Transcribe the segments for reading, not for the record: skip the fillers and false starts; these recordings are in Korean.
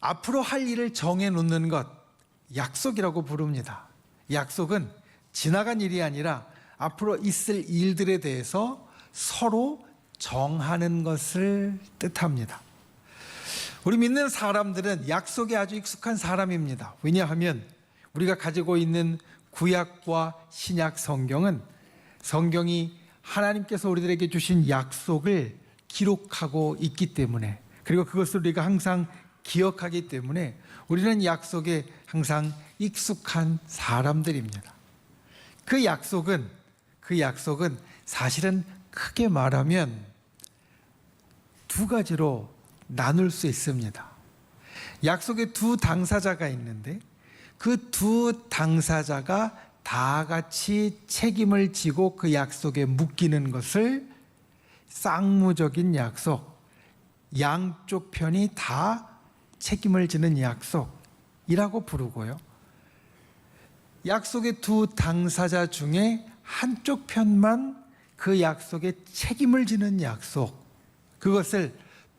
앞으로 할 일을 정해 놓는 것, 약속이라고 부릅니다. 약속은 지나간 일이 아니라 앞으로 있을 일들에 대해서 서로 정하는 것을 뜻합니다. 우리 믿는 사람들은 약속에 아주 익숙한 사람입니다. 왜냐하면 우리가 가지고 있는 구약과 신약 성경이 하나님께서 우리들에게 주신 약속을 기록하고 있기 때문에, 그리고 그것을 우리가 항상 기억하기 때문에 우리는 약속에 항상 익숙한 사람들입니다. 그 약속은 사실은 크게 말하면 두 가지로 나눌 수 있습니다. 약속의 두 당사자가 있는데 그 두 당사자가 다 같이 책임을 지고 그 약속에 묶이는 것을 쌍무적인 약속, 양쪽 편이 다 책임을 지는 약속이라고 부르고요. 약속의 두 당사자 중에 한쪽 편만 그 약속에 책임을 지는 약속, 그것을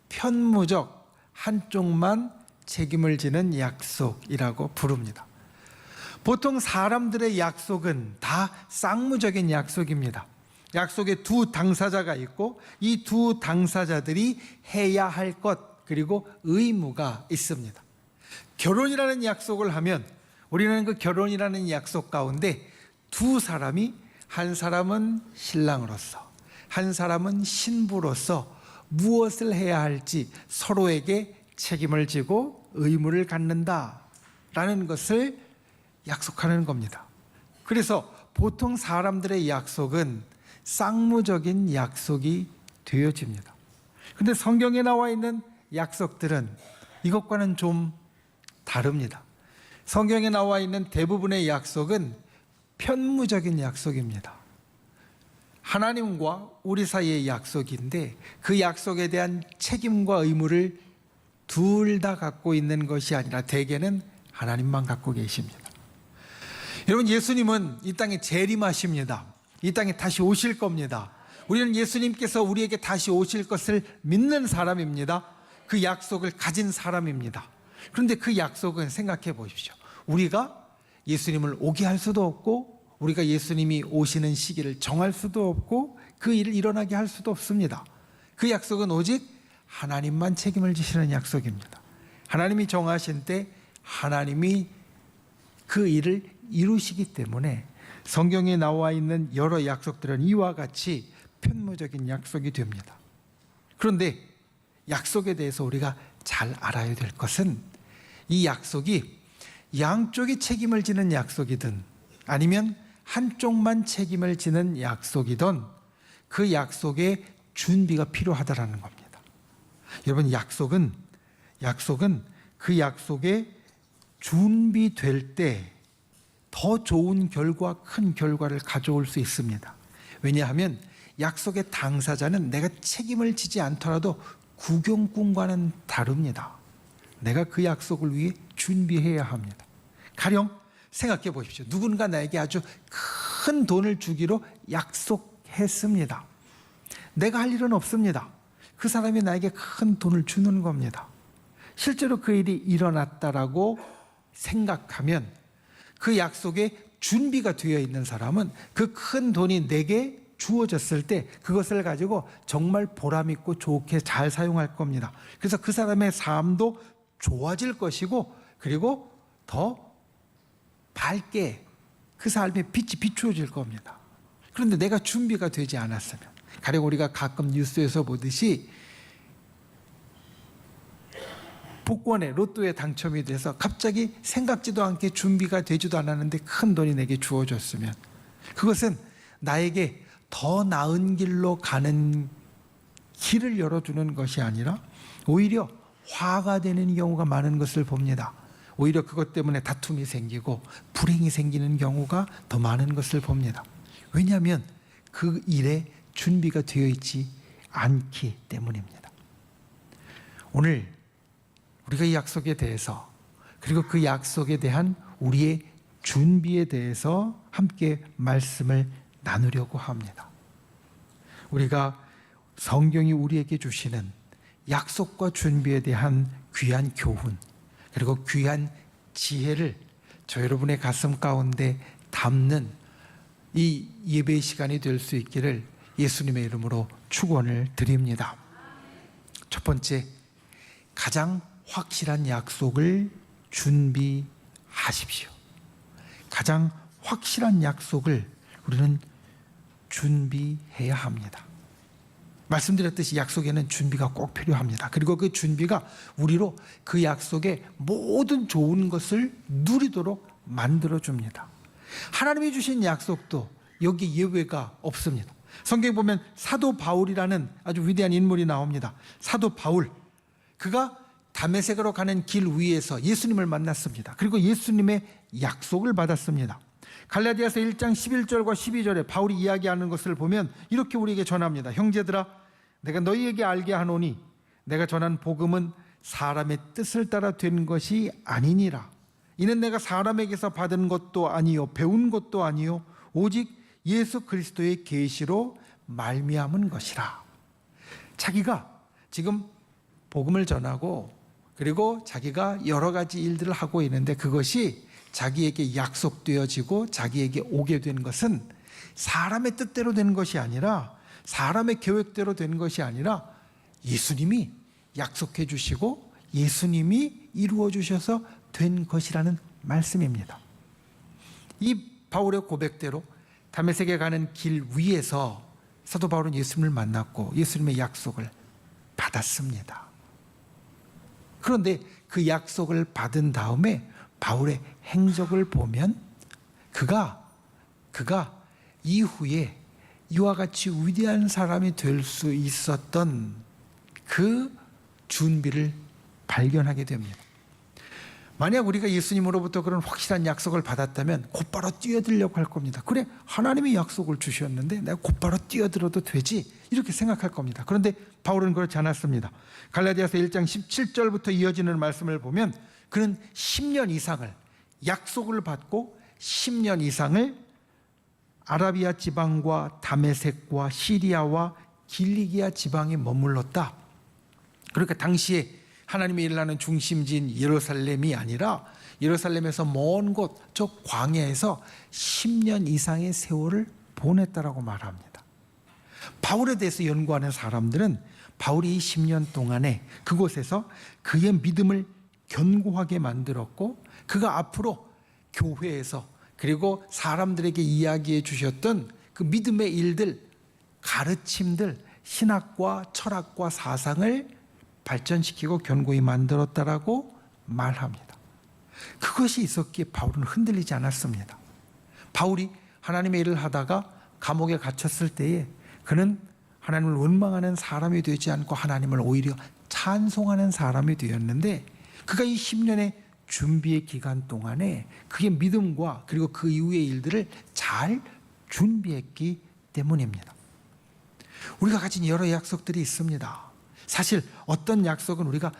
편무적, 한쪽만 책임을 지는 약속이라고 부릅니다. 보통 사람들의 약속은 다 쌍무적인 약속입니다. 약속에 두 당사자가 있고 이 두 당사자들이 해야 할 것, 그리고 의무가 있습니다. 결혼이라는 약속을 하면 우리는 그 결혼이라는 약속 가운데 두 사람이, 한 사람은 신랑으로서 한 사람은 신부로서 무엇을 해야 할지 서로에게 책임을 지고 의무를 갖는다라는 것을 약속하는 겁니다. 그래서 보통 사람들의 약속은 쌍무적인 약속이 되어집니다. 그런데 성경에 나와 있는 약속들은 이것과는 좀 다릅니다. 성경에 나와 있는 대부분의 약속은 편무적인 약속입니다. 하나님과 우리 사이의 약속인데 그 약속에 대한 책임과 의무를 둘 다 갖고 있는 것이 아니라 대개는 하나님만 갖고 계십니다. 여러분, 예수님은 이 땅에 재림하십니다. 이 땅에 다시 오실 겁니다. 우리는 예수님께서 우리에게 다시 오실 것을 믿는 사람입니다. 그 약속을 가진 사람입니다. 그런데 그 약속은 생각해 보십시오. 우리가 예수님을 오게 할 수도 없고 우리가 예수님이 오시는 시기를 정할 수도 없고 그 일을 일어나게 할 수도 없습니다. 그 약속은 오직 하나님만 책임을 지시는 약속입니다. 하나님이 정하신 때 하나님이 그 일을 이루시기 때문에 성경에 나와 있는 여러 약속들은 이와 같이 편무적인 약속이 됩니다. 그런데 약속에 대해서 우리가 잘 알아야 될 것은 이 약속이 양쪽이 책임을 지는 약속이든 아니면 한쪽만 책임을 지는 약속이든 그 약속에 준비가 필요하다라는 겁니다. 여러분, 약속은 그 약속에 준비될 때 더 좋은 결과, 큰 결과를 가져올 수 있습니다. 왜냐하면 약속의 당사자는 내가 책임을 지지 않더라도 구경꾼과는 다릅니다. 내가 그 약속을 위해 준비해야 합니다. 가령 생각해 보십시오. 누군가 나에게 아주 큰 돈을 주기로 약속했습니다. 내가 할 일은 없습니다. 그 사람이 나에게 큰 돈을 주는 겁니다. 실제로 그 일이 일어났다라고 생각하면 그 약속에 준비가 되어 있는 사람은 그 큰 돈이 내게 주어졌을 때 그것을 가지고 정말 보람 있고 좋게 잘 사용할 겁니다. 그래서 그 사람의 삶도 좋아질 것이고 그리고 더 밝게 그 삶의 빛이 비추어질 겁니다. 그런데 내가 준비가 되지 않았으면, 가령 우리가 가끔 뉴스에서 보듯이 복권에, 로또에 당첨이 돼서 갑자기 생각지도 않게 준비가 되지도 않았는데 큰 돈이 내게 주어졌으면 그것은 나에게 더 나은 길로 가는 길을 열어주는 것이 아니라 오히려 화가 되는 경우가 많은 것을 봅니다. 오히려 그것 때문에 다툼이 생기고 불행이 생기는 경우가 더 많은 것을 봅니다. 왜냐하면 그 일에 준비가 되어 있지 않기 때문입니다. 오늘 우리가 이 약속에 대해서, 그리고 그 약속에 대한 우리의 준비에 대해서 함께 말씀을 나누려고 합니다. 우리가 성경이 우리에게 주시는 약속과 준비에 대한 귀한 교훈, 그리고 귀한 지혜를 저 여러분의 가슴 가운데 담는 이 예배의 시간이 될 수 있기를 예수님의 이름으로 축원을 드립니다. 첫 번째, 가장 확실한 약속을 준비하십시오. 가장 확실한 약속을 우리는 준비해야 합니다. 말씀드렸듯이 약속에는 준비가 꼭 필요합니다. 그리고 그 준비가 우리로 그 약속의 모든 좋은 것을 누리도록 만들어줍니다. 하나님이 주신 약속도 여기 예외가 없습니다. 성경에 보면 사도 바울이라는 아주 위대한 인물이 나옵니다. 사도 바울, 그가 다메섹으로 가는 길 위에서 예수님을 만났습니다. 그리고 예수님의 약속을 받았습니다. 갈라디아서 1장 11절과 12절에 바울이 이야기하는 것을 보면 이렇게 우리에게 전합니다. 형제들아, 내가 너희에게 알게 하노니 내가 전한 복음은 사람의 뜻을 따라 된 것이 아니니라. 이는 내가 사람에게서 받은 것도 아니요 배운 것도 아니요 오직 예수 그리스도의 계시로 말미암은 것이라. 자기가 지금 복음을 전하고 그리고 자기가 여러 가지 일들을 하고 있는데 그것이 자기에게 약속되어지고 자기에게 오게 된 것은 사람의 뜻대로 된 것이 아니라 사람의 계획대로 된 것이 아니라 예수님이 약속해 주시고 예수님이 이루어 주셔서 된 것이라는 말씀입니다. 이 바울의 고백대로 다메섹에 가는 길 위에서 사도 바울은 예수님을 만났고 예수님의 약속을 받았습니다. 그런데 그 약속을 받은 다음에 바울의 행적을 보면 그가 이후에 이와 같이 위대한 사람이 될 수 있었던 그 준비를 발견하게 됩니다. 만약 우리가 예수님으로부터 그런 확실한 약속을 받았다면 곧바로 뛰어들려고 할 겁니다. 그래, 하나님이 약속을 주셨는데 내가 곧바로 뛰어들어도 되지, 이렇게 생각할 겁니다. 그런데 바울은 그렇지 않았습니다. 갈라디아서 1장 17절부터 이어지는 말씀을 보면 그는 10년 이상을 약속을 받고 10년 이상을 아라비아 지방과 다메섹과 시리아와 길리기아 지방에 머물렀다. 그러니까 당시에 하나님의 일하는 중심지인 예루살렘이 아니라 예루살렘에서 먼 곳, 저 광야에서 10년 이상의 세월을 보냈다라고 말합니다. 바울에 대해서 연구하는 사람들은 바울이 이 10년 동안에 그곳에서 그의 믿음을 견고하게 만들었고 그가 앞으로 교회에서 그리고 사람들에게 이야기해 주셨던 그 믿음의 일들, 가르침들, 신학과 철학과 사상을 발전시키고 견고히 만들었다라고 말합니다. 그것이 있었기에 바울은 흔들리지 않았습니다. 바울이 하나님의 일을 하다가 감옥에 갇혔을 때에 그는 하나님을 원망하는 사람이 되지 않고 하나님을 오히려 찬송하는 사람이 되었는데 그가 이 10년의 준비의 기간 동안에 그의 믿음과 그리고 그 이후의 일들을 잘 준비했기 때문입니다. 우리가 가진 여러 약속들이 있습니다. 사실 어떤 약속은 우리가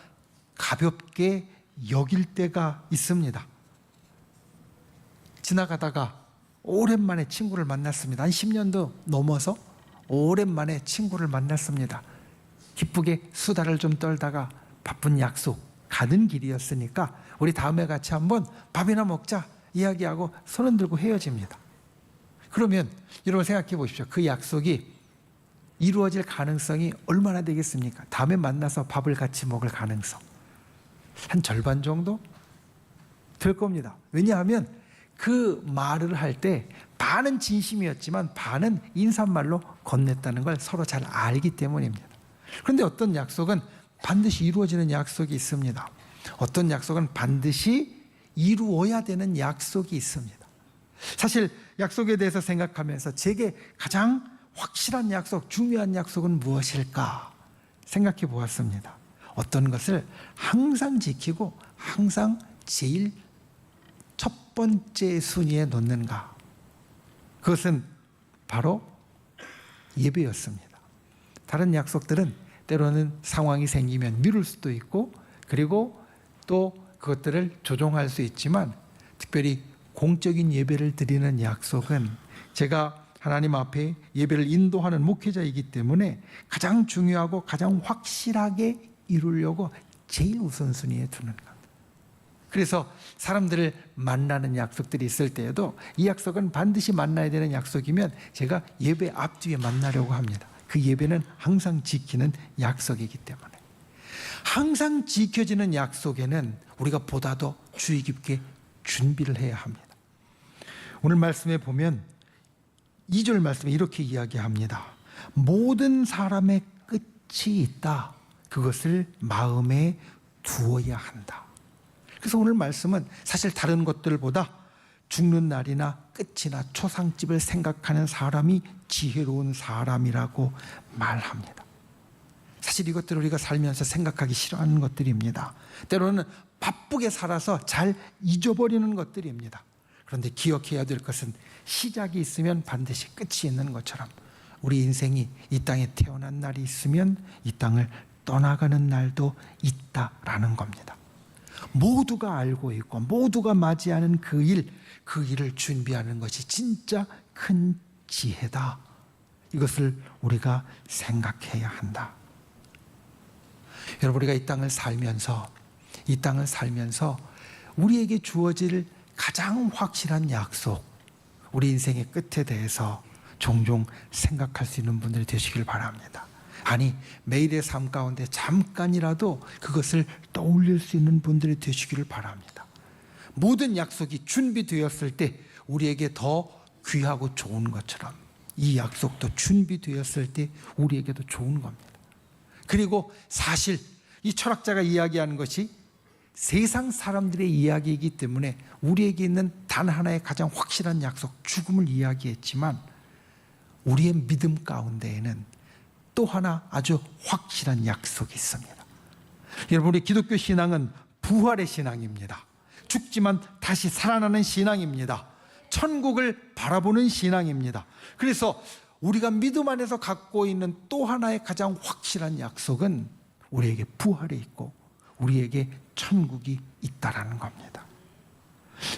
가볍게 여길 때가 있습니다. 지나가다가 오랜만에 친구를 만났습니다. 한 10년도 넘어서 오랜만에 친구를 만났습니다. 기쁘게 수다를 좀 떨다가 바쁜 약속, 가는 길이었으니까 우리 다음에 같이 한번 밥이나 먹자 이야기하고 손을 들고 헤어집니다. 그러면 여러분 생각해 보십시오. 그 약속이 이루어질 가능성이 얼마나 되겠습니까? 다음에 만나서 밥을 같이 먹을 가능성 한 절반 정도 될 겁니다. 왜냐하면 그 말을 할 때 반은 진심이었지만 반은 인사말로 건넸다는 걸 서로 잘 알기 때문입니다. 그런데 어떤 약속은 반드시 이루어지는 약속이 있습니다. 어떤 약속은 반드시 이루어야 되는 약속이 있습니다. 사실 약속에 대해서 생각하면서 제게 가장 확실한 약속, 중요한 약속은 무엇일까 생각해 보았습니다. 어떤 것을 항상 지키고 항상 제일 첫 번째 순위에 놓는가? 그것은 바로 예배였습니다. 다른 약속들은 때로는 상황이 생기면 미룰 수도 있고 그리고 또 그것들을 조정할 수 있지만 특별히 공적인 예배를 드리는 약속은 제가 하나님 앞에 예배를 인도하는 목회자이기 때문에 가장 중요하고 가장 확실하게 이루려고 제일 우선순위에 두는 겁니다. 그래서 사람들을 만나는 약속들이 있을 때에도 이 약속은 반드시 만나야 되는 약속이면 제가 예배 앞뒤에 만나려고 합니다. 그 예배는 항상 지키는 약속이기 때문에. 항상 지켜지는 약속에는 우리가 보다 더 주의 깊게 준비를 해야 합니다. 오늘 말씀에 보면 2절 말씀에 이렇게 이야기합니다. 모든 사람의 끝이 있다. 그것을 마음에 두어야 한다. 그래서 오늘 말씀은 사실 다른 것들보다 죽는 날이나 끝이나 초상집을 생각하는 사람이 지혜로운 사람이라고 말합니다. 사실 이것들을 우리가 살면서 생각하기 싫어하는 것들입니다. 때로는 바쁘게 살아서 잘 잊어버리는 것들입니다. 그런데 기억해야 될 것은 시작이 있으면 반드시 끝이 있는 것처럼 우리 인생이 이 땅에 태어난 날이 있으면 이 땅을 떠나가는 날도 있다라는 겁니다. 모두가 알고 있고 모두가 맞이하는 그 일을 준비하는 것이 진짜 큰 지혜다. 이것을 우리가 생각해야 한다. 여러분, 우리가 이 땅을 살면서 우리에게 주어질 가장 확실한 약속, 우리 인생의 끝에 대해서 종종 생각할 수 있는 분들이 되시길 바랍니다. 아니, 매일의 삶 가운데 잠깐이라도 그것을 떠올릴 수 있는 분들이 되시기를 바랍니다. 모든 약속이 준비되었을 때 우리에게 더 귀하고 좋은 것처럼 이 약속도 준비되었을 때 우리에게도 좋은 겁니다. 그리고 사실 이 철학자가 이야기하는 것이 세상 사람들의 이야기이기 때문에 우리에게 있는 단 하나의 가장 확실한 약속, 죽음을 이야기했지만 우리의 믿음 가운데에는 또 하나 아주 확실한 약속이 있습니다. 여러분, 우리 기독교 신앙은 부활의 신앙입니다. 죽지만 다시 살아나는 신앙입니다. 천국을 바라보는 신앙입니다. 그래서 우리가 믿음 안에서 갖고 있는 또 하나의 가장 확실한 약속은 우리에게 부활이 있고 우리에게 천국이 있다라는 겁니다.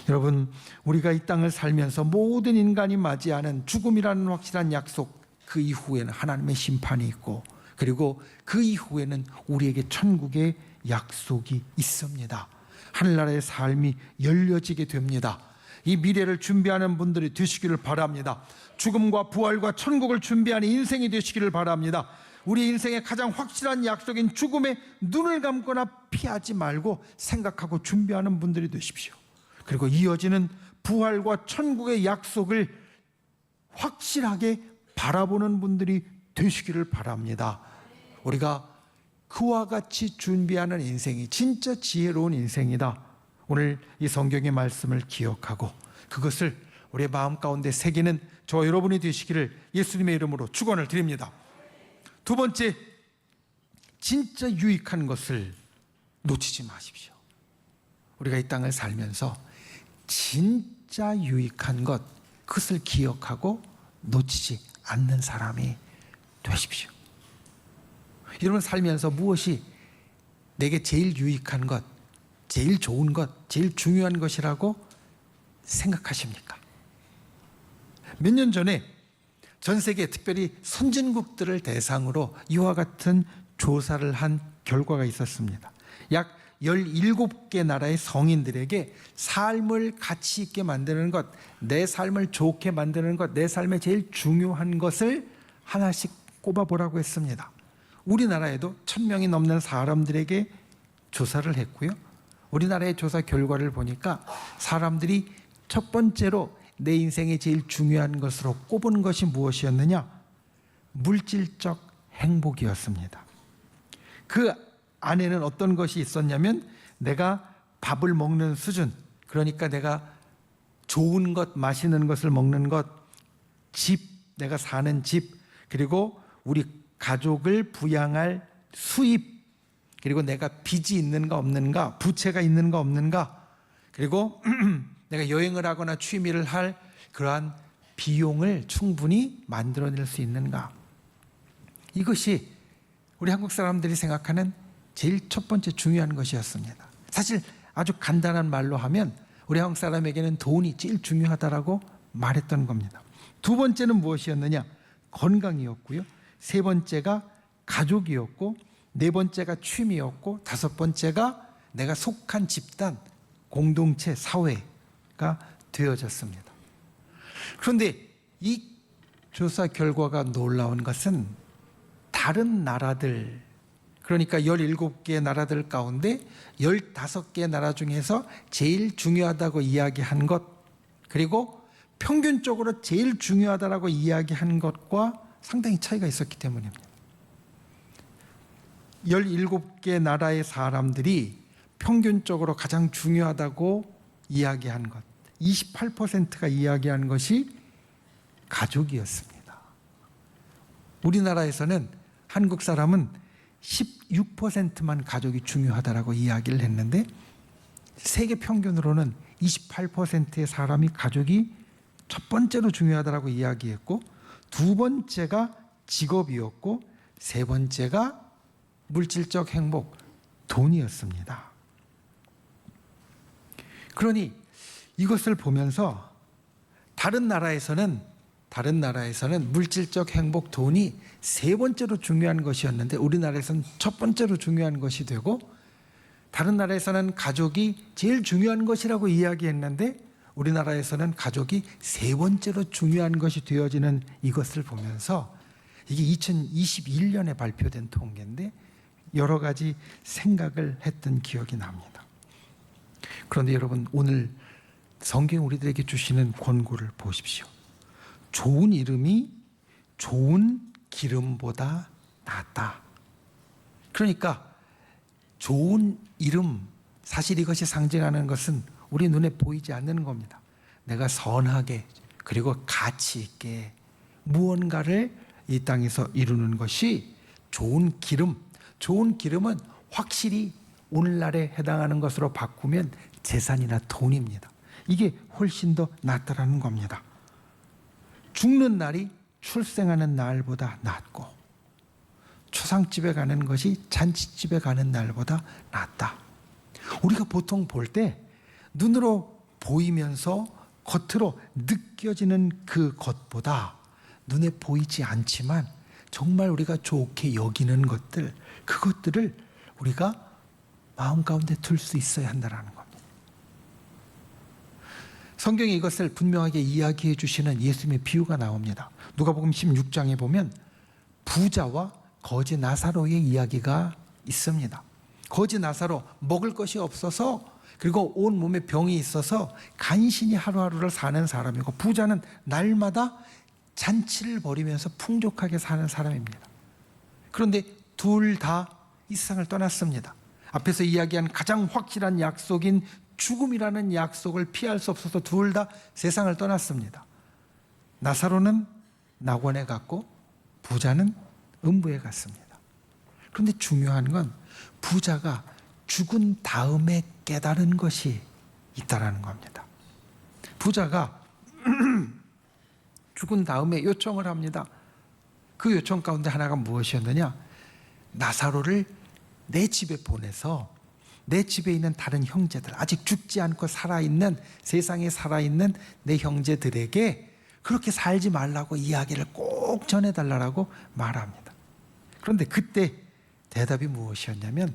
여러분, 우리가 이 땅을 살면서 모든 인간이 맞이하는 죽음이라는 확실한 약속, 그 이후에는 하나님의 심판이 있고 그리고 그 이후에는 우리에게 천국의 약속이 있습니다. 하늘나라의 삶이 열려지게 됩니다. 이 미래를 준비하는 분들이 되시기를 바랍니다. 죽음과 부활과 천국을 준비하는 인생이 되시기를 바랍니다. 우리 인생의 가장 확실한 약속인 죽음에 눈을 감거나 피하지 말고 생각하고 준비하는 분들이 되십시오. 그리고 이어지는 부활과 천국의 약속을 확실하게 바라보는 분들이 되시기를 바랍니다. 우리가 그와 같이 준비하는 인생이 진짜 지혜로운 인생이다. 오늘 이 성경의 말씀을 기억하고 그것을 우리의 마음 가운데 새기는 저와 여러분이 되시기를 예수님의 이름으로 축원을 드립니다. 두 번째, 진짜 유익한 것을 놓치지 마십시오. 우리가 이 땅을 살면서 진짜 유익한 것, 그것을 기억하고 놓치지 않는 사람이 되십시오. 여러분, 살면서 무엇이 내게 제일 유익한 것, 제일 좋은 것, 제일 중요한 것이라고 생각하십니까? 몇 년 전에 전 세계, 특별히 선진국들을 대상으로 이와 같은 조사를 한 결과가 있었습니다. 약 17개 나라의 성인들에게 삶을 가치 있게 만드는 것, 내 삶을 좋게 만드는 것, 내 삶의 제일 중요한 것을 하나씩 꼽아보라고 했습니다. 우리나라에도 1000명이 넘는 사람들에게 조사를 했고요. 우리나라의 조사 결과를 보니까 사람들이 첫 번째로 내 인생에 제일 중요한 것으로 꼽은 것이 무엇이었느냐? 물질적 행복이었습니다. 그 안에는 어떤 것이 있었냐면 내가 밥을 먹는 수준, 그러니까 내가 좋은 것, 맛있는 것을 먹는 것, 집, 내가 사는 집, 그리고 우리 가족을 부양할 수입, 그리고 내가 빚이 있는가 없는가, 부채가 있는가 없는가, 그리고 내가 여행을 하거나 취미를 할 그러한 비용을 충분히 만들어낼 수 있는가. 이것이 우리 한국 사람들이 생각하는 제일 첫 번째 중요한 것이었습니다. 사실 아주 간단한 말로 하면 우리 한국 사람에게는 돈이 제일 중요하다라고 말했던 겁니다. 두 번째는 무엇이었느냐? 건강이었고요. 세 번째가 가족이었고, 네 번째가 취미였고, 다섯 번째가 내가 속한 집단, 공동체, 사회가 되어졌습니다. 그런데 이 조사 결과가 놀라운 것은 다른 나라들, 그러니까 17개 나라들 가운데 15개 나라 중에서 제일 중요하다고 이야기한 것, 그리고 평균적으로 제일 중요하다고 이야기한 것과 상당히 차이가 있었기 때문입니다. 17개 나라의 사람들이 평균적으로 가장 중요하다고 이야기한 것, 28%가 이야기한 것이 가족이었습니다. 우리나라에서는 한국 사람은 16%만 가족이 중요하다라고 이야기를 했는데 세계 평균으로는 28%의 사람이 가족이 첫 번째로 중요하다라고 이야기했고, 두 번째가 직업이었고, 세 번째가 물질적 행복, 돈이었습니다. 그러니 이것을 보면서 다른 나라에서는 물질적 행복, 돈이 세 번째로 중요한 것이었는데 우리나라에서는 첫 번째로 중요한 것이 되고, 다른 나라에서는 가족이 제일 중요한 것이라고 이야기했는데 우리나라에서는 가족이 세 번째로 중요한 것이 되어지는 이것을 보면서, 이게 2021년에 발표된 통계인데 여러 가지 생각을 했던 기억이 납니다. 그런데 여러분, 오늘 성경 우리들에게 주시는 권고를 보십시오. 좋은 이름이 좋은 기름보다 낫다. 그러니까 좋은 이름, 사실 이것이 상징하는 것은 우리 눈에 보이지 않는 겁니다. 내가 선하게 그리고 가치 있게 무언가를 이 땅에서 이루는 것이 좋은 기름. 좋은 기름은 확실히 오늘날에 해당하는 것으로 바꾸면 재산이나 돈입니다. 이게 훨씬 더 낫다라는 겁니다. 죽는 날이 출생하는 날보다 낫고, 초상집에 가는 것이 잔치집에 가는 날보다 낫다. 우리가 보통 볼 때 눈으로 보이면서 겉으로 느껴지는 그 것보다 눈에 보이지 않지만 정말 우리가 좋게 여기는 것들, 그것들을 우리가 마음 가운데 둘 수 있어야 한다는 겁니다. 성경에 이것을 분명하게 이야기해 주시는 예수님의 비유가 나옵니다. 누가복음 16장에 보면 부자와 거지 나사로의 이야기가 있습니다. 거지 나사로 먹을 것이 없어서, 그리고 온 몸에 병이 있어서 간신히 하루하루를 사는 사람이고, 부자는 날마다 잔치를 벌이면서 풍족하게 사는 사람입니다. 그런데 둘 다 이 세상을 떠났습니다. 앞에서 이야기한 가장 확실한 약속인 죽음이라는 약속을 피할 수 없어서 둘 다 세상을 떠났습니다. 나사로는 낙원에 갔고 부자는 음부에 갔습니다. 그런데 중요한 건 부자가 죽은 다음에 깨달은 것이 있다라는 겁니다. 부자가 죽은 다음에 요청을 합니다. 그 요청 가운데 하나가 무엇이었느냐? 나사로를 내 집에 보내서 내 집에 있는 다른 형제들, 아직 죽지 않고 살아있는, 세상에 살아있는 내 형제들에게 그렇게 살지 말라고 이야기를 꼭 전해달라고 말합니다. 그런데 그때 대답이 무엇이었냐면,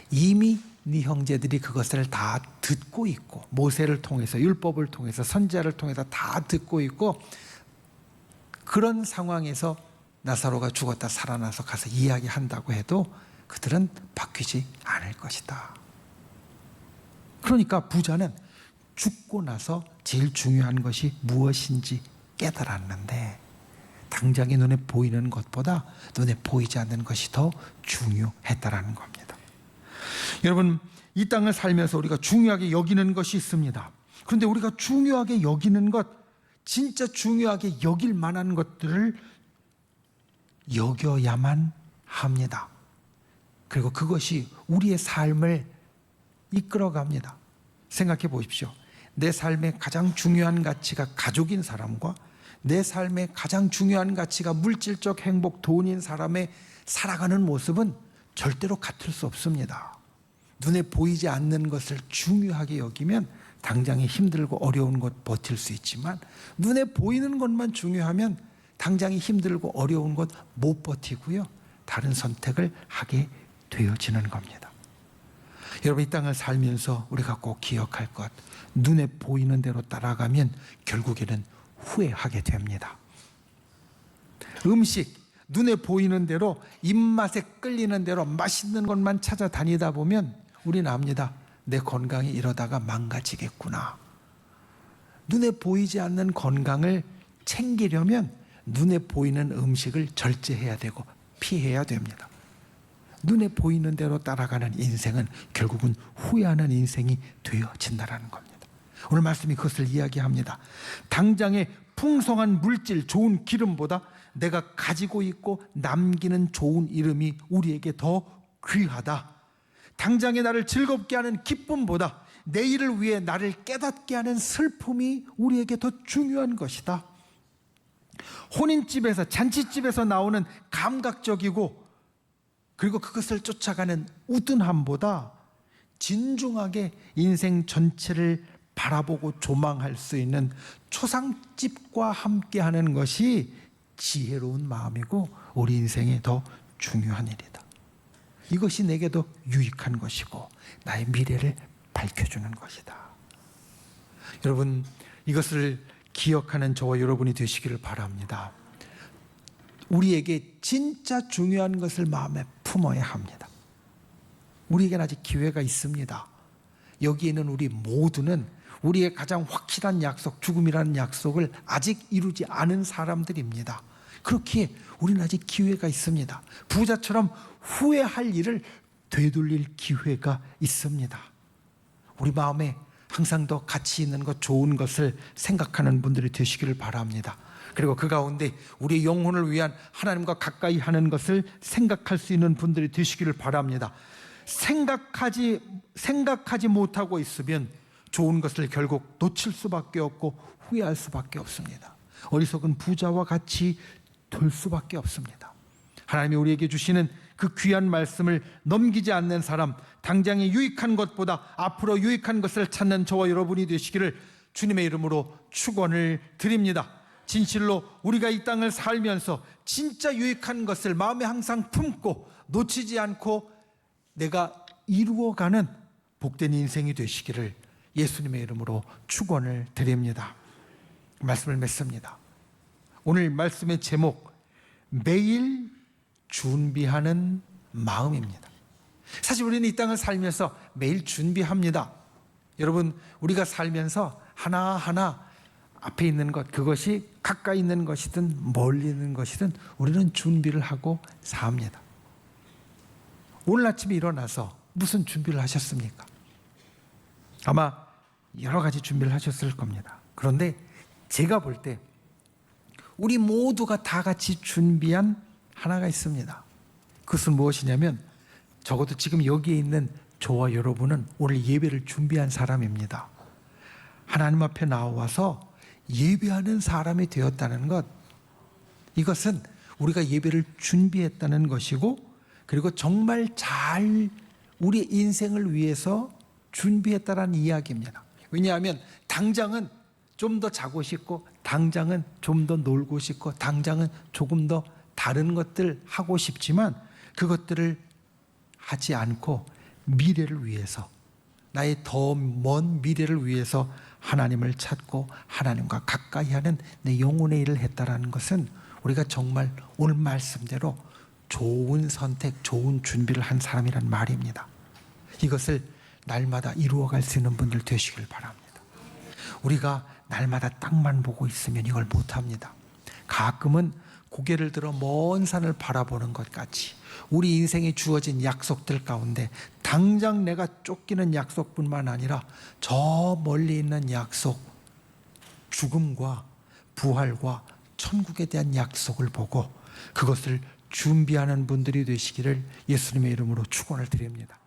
이미 네 형제들이 그것을 다 듣고 있고, 모세를 통해서, 율법을 통해서, 선지자를 통해서 다 듣고 있고, 그런 상황에서 나사로가 죽었다 살아나서 가서 이야기한다고 해도 그들은 바뀌지 않을 것이다. 그러니까 부자는 죽고 나서 제일 중요한 것이 무엇인지 깨달았는데, 당장에 눈에 보이는 것보다 눈에 보이지 않는 것이 더 중요했다라는 겁니다. 여러분, 이 땅을 살면서 우리가 중요하게 여기는 것이 있습니다. 그런데 우리가 중요하게 여기는 것, 진짜 중요하게 여길 만한 것들을 여겨야만 합니다. 그리고 그것이 우리의 삶을 이끌어갑니다. 생각해 보십시오. 내 삶의 가장 중요한 가치가 가족인 사람과 내 삶의 가장 중요한 가치가 물질적 행복, 돈인 사람의 살아가는 모습은 절대로 같을 수 없습니다. 눈에 보이지 않는 것을 중요하게 여기면 당장에 힘들고 어려운 것 버틸 수 있지만, 눈에 보이는 것만 중요하면 당장에 힘들고 어려운 것 못 버티고요, 다른 선택을 하게 되어지는 겁니다. 여러분, 이 땅을 살면서 우리가 꼭 기억할 것, 눈에 보이는 대로 따라가면 결국에는 후회하게 됩니다. 음식, 눈에 보이는 대로, 입맛에 끌리는 대로 맛있는 것만 찾아다니다 보면 우리는 압니다. 내 건강이 이러다가 망가지겠구나. 눈에 보이지 않는 건강을 챙기려면 눈에 보이는 음식을 절제해야 되고 피해야 됩니다. 눈에 보이는 대로 따라가는 인생은 결국은 후회하는 인생이 되어진다는 겁니다. 오늘 말씀이 그것을 이야기합니다. 당장의 풍성한 물질, 좋은 기름보다 내가 가지고 있고 남기는 좋은 이름이 우리에게 더 귀하다. 당장에 나를 즐겁게 하는 기쁨보다 내일을 위해 나를 깨닫게 하는 슬픔이 우리에게 더 중요한 것이다. 혼인집에서, 잔치집에서 나오는 감각적이고 그리고 그것을 쫓아가는 우둔함보다 진중하게 인생 전체를 바라보고 조망할 수 있는 초상집과 함께하는 것이 지혜로운 마음이고 우리 인생에 더 중요한 일이다. 이것이 내게도 유익한 것이고 나의 미래를 밝혀주는 것이다. 여러분, 이것을 기억하는 저와 여러분이 되시기를 바랍니다. 우리에게 진짜 중요한 것을 마음에 품어야 합니다. 우리에게는 아직 기회가 있습니다. 여기에 있는 우리 모두는 우리의 가장 확실한 약속, 죽음이라는 약속을 아직 이루지 않은 사람들입니다. 그렇기에 우리는 아직 기회가 있습니다. 부자처럼 후회할 일을 되돌릴 기회가 있습니다. 우리 마음에 항상 더 가치 있는 것, 좋은 것을 생각하는 분들이 되시기를 바랍니다. 그리고 그 가운데 우리의 영혼을 위한 하나님과 가까이 하는 것을 생각할 수 있는 분들이 되시기를 바랍니다. 생각하지 못하고 있으면 좋은 것을 결국 놓칠 수밖에 없고 후회할 수밖에 없습니다. 어리석은 부자와 같이 될 수밖에 없습니다. 하나님이 우리에게 주시는 그 귀한 말씀을 넘기지 않는 사람, 당장에 유익한 것보다 앞으로 유익한 것을 찾는 저와 여러분이 되시기를 주님의 이름으로 축원을 드립니다. 진실로 우리가 이 땅을 살면서 진짜 유익한 것을 마음에 항상 품고 놓치지 않고 내가 이루어가는 복된 인생이 되시기를 예수님의 이름으로 축원을 드립니다. 말씀을 맺습니다. 오늘 말씀의 제목, 매일 준비하는 마음입니다. 사실 우리는 이 땅을 살면서 매일 준비합니다. 여러분, 우리가 살면서 하나하나 앞에 있는 것, 그것이 가까이 있는 것이든 멀리 있는 것이든 우리는 준비를 하고 삽니다. 오늘 아침에 일어나서 무슨 준비를 하셨습니까? 아마 여러 가지 준비를 하셨을 겁니다. 그런데 제가 볼 때 우리 모두가 다 같이 준비한 하나가 있습니다. 그것은 무엇이냐면 적어도 지금 여기에 있는 저와 여러분은 오늘 예배를 준비한 사람입니다. 하나님 앞에 나와서 예배하는 사람이 되었다는 것, 이것은 우리가 예배를 준비했다는 것이고 그리고 정말 잘 우리 인생을 위해서 준비했다는 이야기입니다. 왜냐하면 당장은 좀 더 자고 싶고 당장은 좀 더 놀고 싶고 당장은 조금 더 다른 것들 하고 싶지만 그것들을 하지 않고 미래를 위해서, 나의 더 먼 미래를 위해서 하나님을 찾고 하나님과 가까이 하는 내 영혼의 일을 했다라는 것은 우리가 정말 오늘 말씀대로 좋은 선택, 좋은 준비를 한 사람이란 말입니다. 이것을 날마다 이루어갈 수 있는 분들 되시길 바랍니다. 우리가 날마다 땅만 보고 있으면 이걸 못합니다. 가끔은 고개를 들어 먼 산을 바라보는 것 같이 우리 인생에 주어진 약속들 가운데 당장 내가 쫓기는 약속뿐만 아니라 저 멀리 있는 약속, 죽음과 부활과 천국에 대한 약속을 보고 그것을 준비하는 분들이 되시기를 예수님의 이름으로 축원을 드립니다.